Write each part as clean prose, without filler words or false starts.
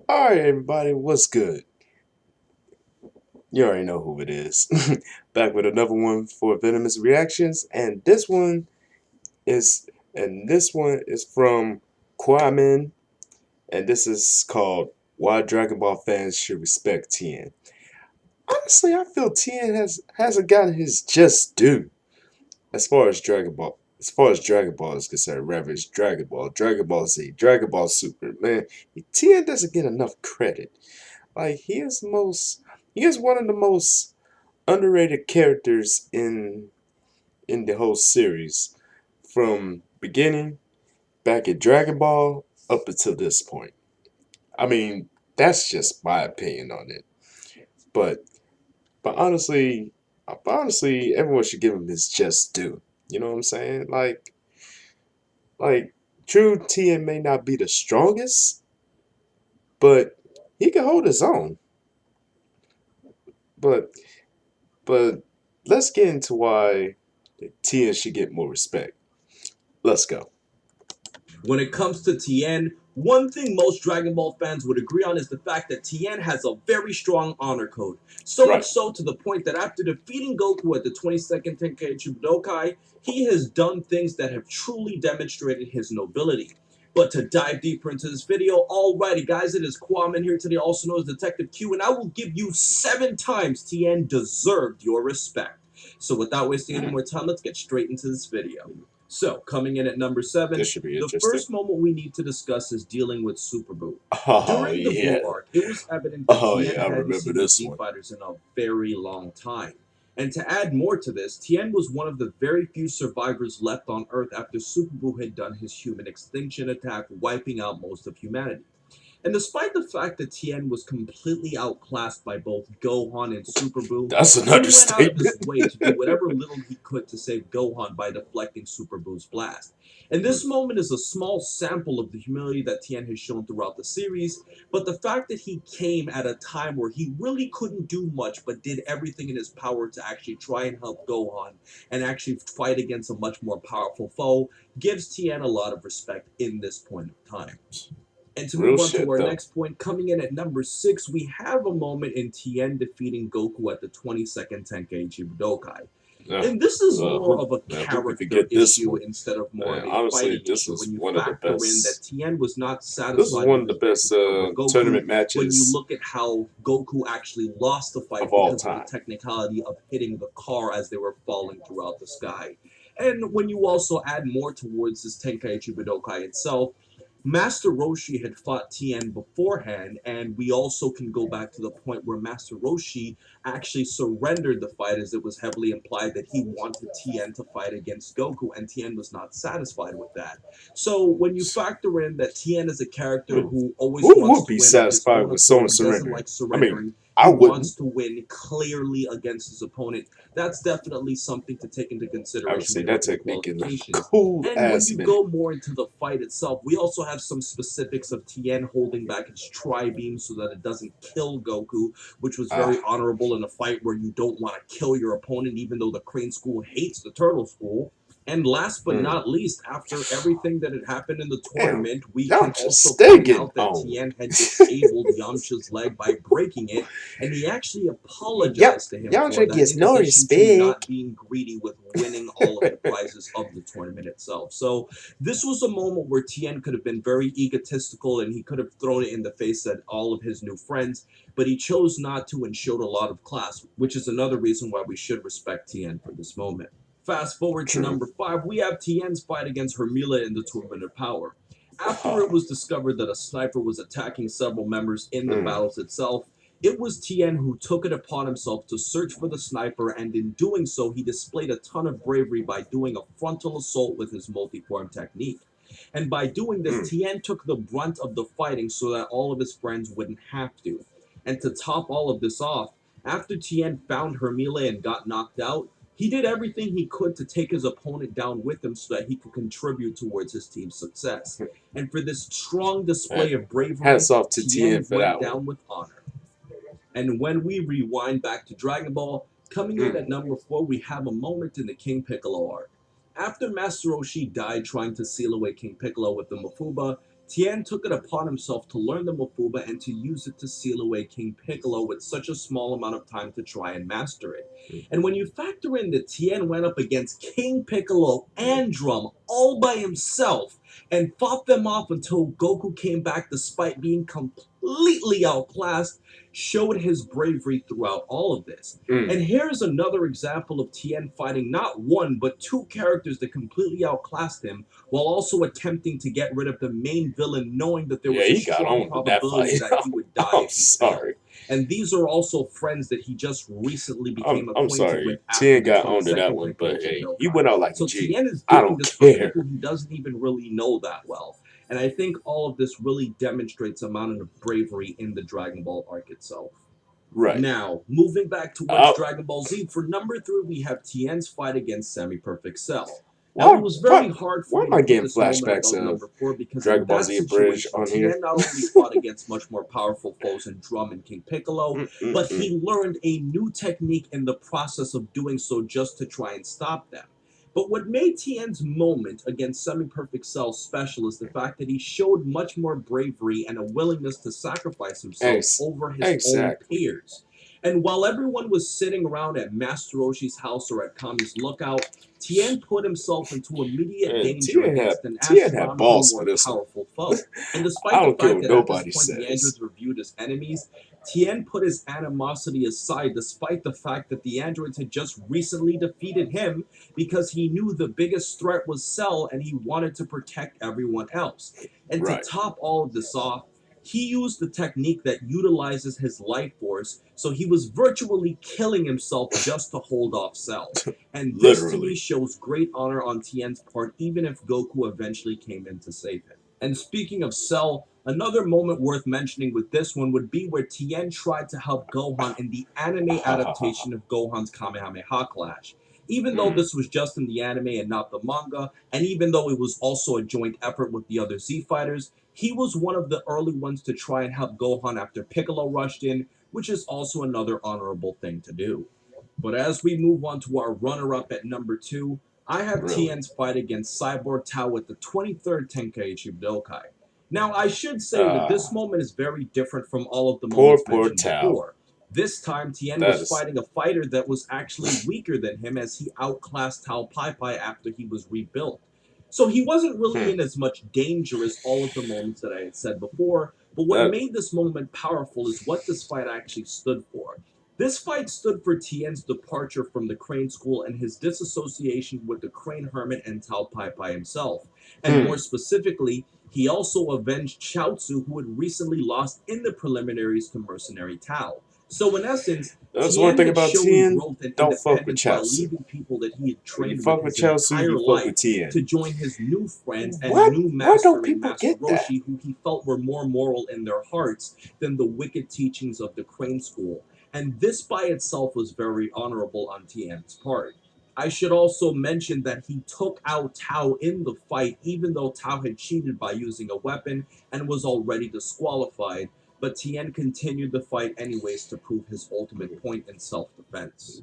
Alright, everybody, what's good? You already know who it is. Back with another one for Venomous reactions, is this one is from Kwamen, and this is called Why Dragon Ball Fans Should Respect Tien. Honestly, I feel Tien hasn't gotten his just due as far as Dragon Ball. As far as Dragon Ball is concerned, rather it's Dragon Ball, Dragon Ball Z, Dragon Ball Super. Man, Tien doesn't get enough credit. Like he is one of the most underrated characters in the whole series, from beginning back at Dragon Ball up until this point. I mean, that's just my opinion on it. But but honestly, everyone should give him his just due. You know what I'm saying? Like True Tien may not be the strongest, but he can hold his own. But but let's get into why Tien should get more respect. Let's go. When it comes to Tien, one thing most Dragon Ball fans would agree on is the fact that Tien has a very strong honor code. So much Right. so to the point that after defeating Goku at the 22nd Tenkaichi Budokai, he has done things that have truly demonstrated his nobility. But to dive deeper into this video, alrighty guys, it is Kwame here today, also known as Detective Q, and I will give you 7 times Tien deserved your respect. So without wasting any more time, let's get straight into this video. So, coming in at number 7, This should be the interesting. first moment we need to discuss is dealing with Super Boo. Oh During the yeah. Boo arc, it was evident that Oh Tien yeah, I hadn't remember seen the this Z one. Fighters in a very long time. And to add more to this, Tien was one of the very few survivors left on Earth after Super Boo had done his human extinction attack, wiping out most of humanity. And despite the fact that Tien was completely outclassed by both Gohan and Super Boo, That's an he went out of his understatement. way to do whatever little he could to save Gohan by deflecting Super Boo's blast. And this moment is a small sample of the humility that Tien has shown throughout the series, but the fact that he came at a time where he really couldn't do much but did everything in his power to actually try and help Gohan and actually fight against a much more powerful foe gives Tien a lot of respect in this point of time. And to Real move on to shit our though. next point, coming in at number 6, we have a moment in Tien defeating Goku at the 22nd Tenkaichi Budokai. Uh, And this is more of a who could character forget this issue one? instead of more Man, of a honestly, fighting this issue was when you one of the factor in that best. Tien was not This is satisfied one with of the his best vantage over Goku. tournament When you matches look at how Goku actually lost the of fight all because of the time. technicality of hitting the car as they were falling throughout the sky. And when you also add more towards this Tenkaichi Budokai itself, Master Roshi had fought Tien beforehand, and we also can go back to the point where Master Roshi actually surrendered the fight, as it was heavily implied that he wanted Tien to fight against Goku, and Tien was not satisfied with that. So when you factor in that Tien is a character Who who always who wants would to be win on his satisfied own with accord, someone he doesn't surrendering? like I mean, surrendering, I he wouldn't. wants to win clearly against his opponent. That's definitely something to take into I would consideration say when you that look at the technique is a qualifications. cool And when ass you minute. go more into the fight itself, we also have some specifics of Tien holding back his tri-beam so that it doesn't kill Goku, which was very Ah, honorable in a fight where you don't want to kill your opponent, even though the Crane School hates the Turtle School. And last but mm. not least, after everything that had happened in the Damn, tournament, we y'all can just also stay point getting out that owned. Tien had disabled Yamcha's leg by breaking it, and he actually Yep, apologized to him for Yandra that, gets in no addition to not respect. being greedy with winning all of the prizes of the tournament itself. So this was a moment where Tien could have been very egotistical and he could have thrown it in the face at all of his new friends, but he chose not to and showed a lot of class, which is another reason why we should respect Tien for this moment. Fast forward to True. number 5, we have Tien's fight against Hermila in the Tournament of Power. After it Oh, was discovered that a sniper was attacking several members in the mm, battles itself, it was Tien who took it upon himself to search for the sniper, and in doing so, he displayed a ton of bravery by doing a frontal assault with his multiform technique. And by doing this, mm. Tien took the brunt of the fighting so that all of his friends wouldn't have to. And to top all of this off, after Tien found Hermile and got knocked out, he did everything he could to take his opponent down with him so that he could contribute towards his team's success. And for this strong Man, display of bravery, hats off to Tien Tien for went that one. down with honor. And when we rewind back to Dragon Ball, coming in Mm, at number 4, we have a moment in the King Piccolo arc. After Master Roshi died trying to seal away King Piccolo with the Mafuba, Tien took it upon himself to learn the Mofuba and to use it to seal away King Piccolo with such a small amount of time to try and master it. And when you factor in that Tien went up against King Piccolo and Drum all by himself and fought them off until Goku came back despite being completely outclassed, showed his bravery throughout all of this. Mm. And here's another example of Tien fighting not one but two characters that completely outclassed him while also attempting to get rid of the main villain, knowing that there Yeah, was a he got strong on with that probability fight. that he would die I'm if he failed. sorry. And these are also friends that he just recently became I'm acquainted sorry. with after Tien the got on to that 22nd one, but Tenkaichi hey, he Budokai. went out like a So G. Tien is I doing don't this for people care. he doesn't even really know that well. And I think all of this really demonstrates amount of bravery in the Dragon Ball arc itself. Right. Now, moving back towards Uh, Dragon Ball Z, for number 3, we have Tien's fight against Semi-Perfect Cell. Now, it why, was why, very hard for why me am to I put getting this moment flashbacks above of number 4 because in Dragon Ball that Z Bridge situation, on here? Tien not only fought against much more powerful foes in Drum and King Piccolo, but Mm-mm-mm. he learned a new technique in the process of doing so just to try and stop them. But what made Tien's moment against Semi-Perfect Cell special is the fact that he showed much more bravery and a willingness to sacrifice himself over his own Exactly. peers. And while everyone was sitting around at Master Roshi's house or at Kami's lookout, Tien put himself into immediate And danger against an Tien had astronomically balls for more this one. powerful foe. And I despite the don't care fact what that at this nobody point the says. androids were viewed as enemies, Tien put his animosity aside despite the fact that the androids had just recently defeated him because he knew the biggest threat was Cell and he wanted to protect everyone else. And to Right. top all of this off, he used the technique that utilizes his life force, so he was virtually killing himself just to hold off Cell. And this to me Literally. shows great honor on Tien's part, even if Goku eventually came in to save him. And speaking of Cell, another moment worth mentioning with this one would be where Tien tried to help Gohan in the anime Ha ha ha ha. adaptation of Gohan's Kamehameha Clash. Even though Mm. this was just in the anime and not the manga, and even though it was also a joint effort with the other Z fighters, he was one of the early ones to try and help Gohan after Piccolo rushed in, which is also another honorable thing to do. But as we move on to our runner up at number 2, I have Really. Tien's fight against Cyborg Tao with the 23rd Tenkaichi Budokai. Now, I should say that this Ah, moment is very different from all of the poor, moments poor mentioned Tao. before. This time, Tien That was is. fighting a fighter that was actually weaker than him as he outclassed Tao Pai Pai after he was rebuilt. So he wasn't really Hmm. in as much danger as all of the moments that I had said before, but what That. made this moment powerful is what this fight actually stood for. This fight stood for Tien's departure from the Crane School and his disassociation with the Crane Hermit and Tao Pai Pai himself. And more Hmm. specifically, he also avenged Chaozu, who had recently lost in the preliminaries to Mercenary Tao. So, in essence, That's one Tien thing had about shown Tien. growth and Don't fuck with independence by Chaozu. leaving people that he had When you trained with fuck with his Chaozu, entire you fuck life with Tien. to join his new friends and What? new Why don't master in people Master get that? Roshi, who he felt were more moral in their hearts than the wicked teachings of the Crane School. And this by itself was very honorable on Tien's part. I should also mention that he took out Tao in the fight, even though Tao had cheated by using a weapon and was already disqualified, but Tien continued the fight anyways to prove his ultimate point in self defense.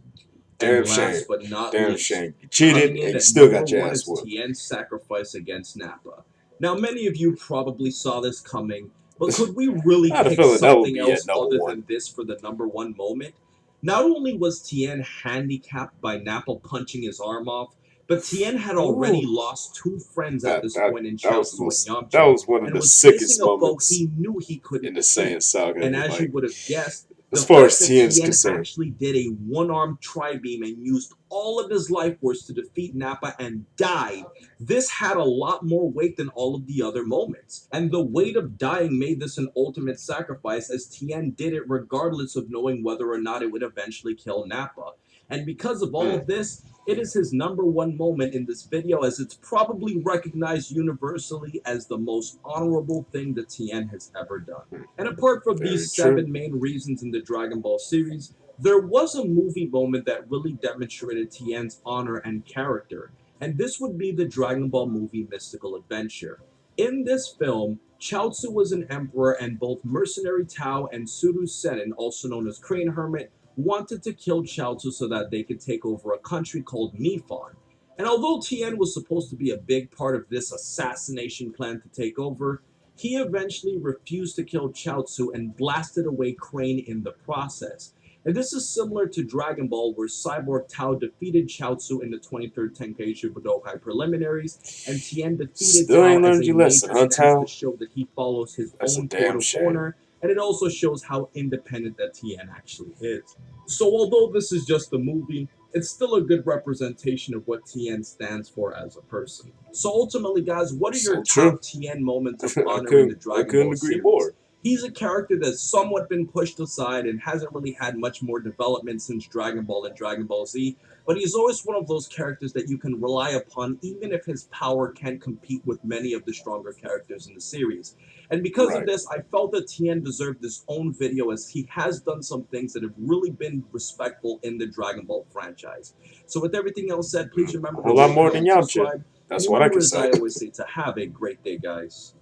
And Damn shame. last but not Damn least, shame. You cheated coming and in you at still number got your 1 ass is whooped. Tien's sacrifice against Nappa. Now, many of you probably saw this coming, but could we really I had a pick feeling that would something be at else number other one. than this for the number 1 moment? Not only was Tien handicapped by Nappa punching his arm off, but Tien had already Ooh. lost 2 friends at That this that point in that was the Chaozu and most, that Yamcha, was one of and the was facing sickest a foe moments he knew he in couldn't the Saiyan defeat. saga. And as you Like, would have guessed, as the far fact as that Tien is Tien concerned. actually did a one-armed tri-beam and used all of his life force to defeat Nappa and died, this had a lot more weight than all of the other moments. And the weight of dying made this an ultimate sacrifice as Tien did it regardless of knowing whether or not it would eventually kill Nappa. And because of all Mm, of this, it is his number 1 moment in this video as it's probably recognized universally as the most honorable thing that Tien has ever done. mm, And apart from very these true. 7 main reasons in the Dragon Ball series, there was a movie moment that really demonstrated Tien's honor and character, and this would be the Dragon Ball movie Mystical Adventure. In this film, Chaozu was an emperor, and both Mercenary Tao and Suru Senin, also known as Crane Hermit, wanted to kill Chaozu so that they could take over a country called Mifon. And although Tien was supposed to be a big part of this assassination plan to take over, He eventually refused to kill Chaozu and blasted away Crane in the process. And this is similar to Dragon Ball, where Cyborg Tao defeated Chaozu in the 23rd Tenkaichi Budokai preliminaries, and Tien defeated Still Tao ain't as learned a your lesson, major huh, stance to Tal? show that he follows his That's a own code damn of shame. honor, and it also shows how independent that Tien actually is. So, although this is just a movie, it's still a good representation of what Tien stands for as a person. So, ultimately, guys, what are your So true. top Tien moments of I honor in the I Dragon couldn't Ball agree series? more. He's a character that's somewhat been pushed aside and hasn't really had much more development since Dragon Ball and Dragon Ball Z, but he's always one of those characters that you can rely upon even if his power can't compete with many of the stronger characters in the series. And because of Right. this, I felt that Tien deserved his own video as he has done some things that have really been respectful in the Dragon Ball franchise. So, with everything else said, please A remember to whole lot rate, more comment, than and Yamcha. subscribe. And That's what I remember, can as say. I always say, to have a great day, guys.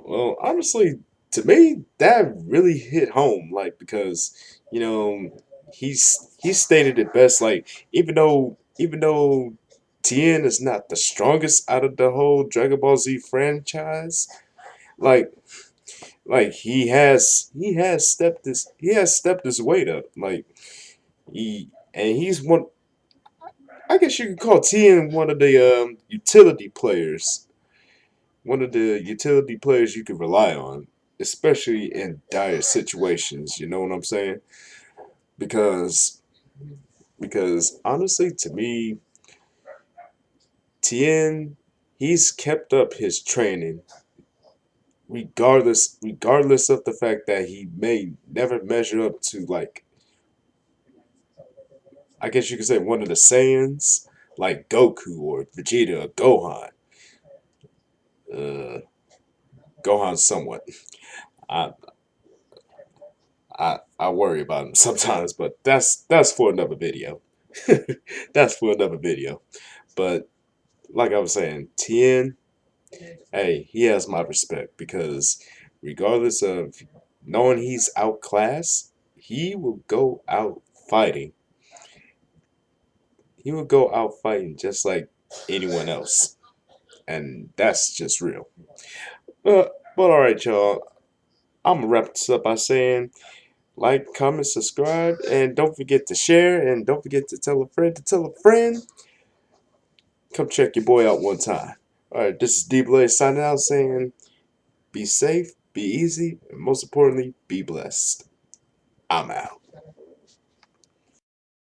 Well, honestly, to me, that really hit home. Like because you know he stated it best. Like even though Tien is not the strongest out of the whole Dragon Ball Z franchise, like he has stepped his weight up. Like he's one. I guess you could call Tien one of the utility players, one of the utility players you can rely on, especially in dire situations. You know what I'm saying? Because honestly, to me, Tien, he's kept up his training regardless of the fact that he may never measure up to, like, I guess you could say, one of the Saiyans like Goku or Vegeta or Gohan. Uh, Gohan somewhat. I I worry about him sometimes, but that's for another video. That's for another video. But like I was saying, Tien, hey, he has my respect because regardless of knowing he's outclassed, he will go out fighting. He will go out fighting just like anyone else, and that's just real. But all right, y'all. I'm gonna wrap this up by saying like, comment, subscribe, and don't forget to share, and don't forget to tell a friend to tell a friend. Come check your boy out one time. All right, this is D Blaze signing out saying be safe, be easy, and most importantly, be blessed. I'm out.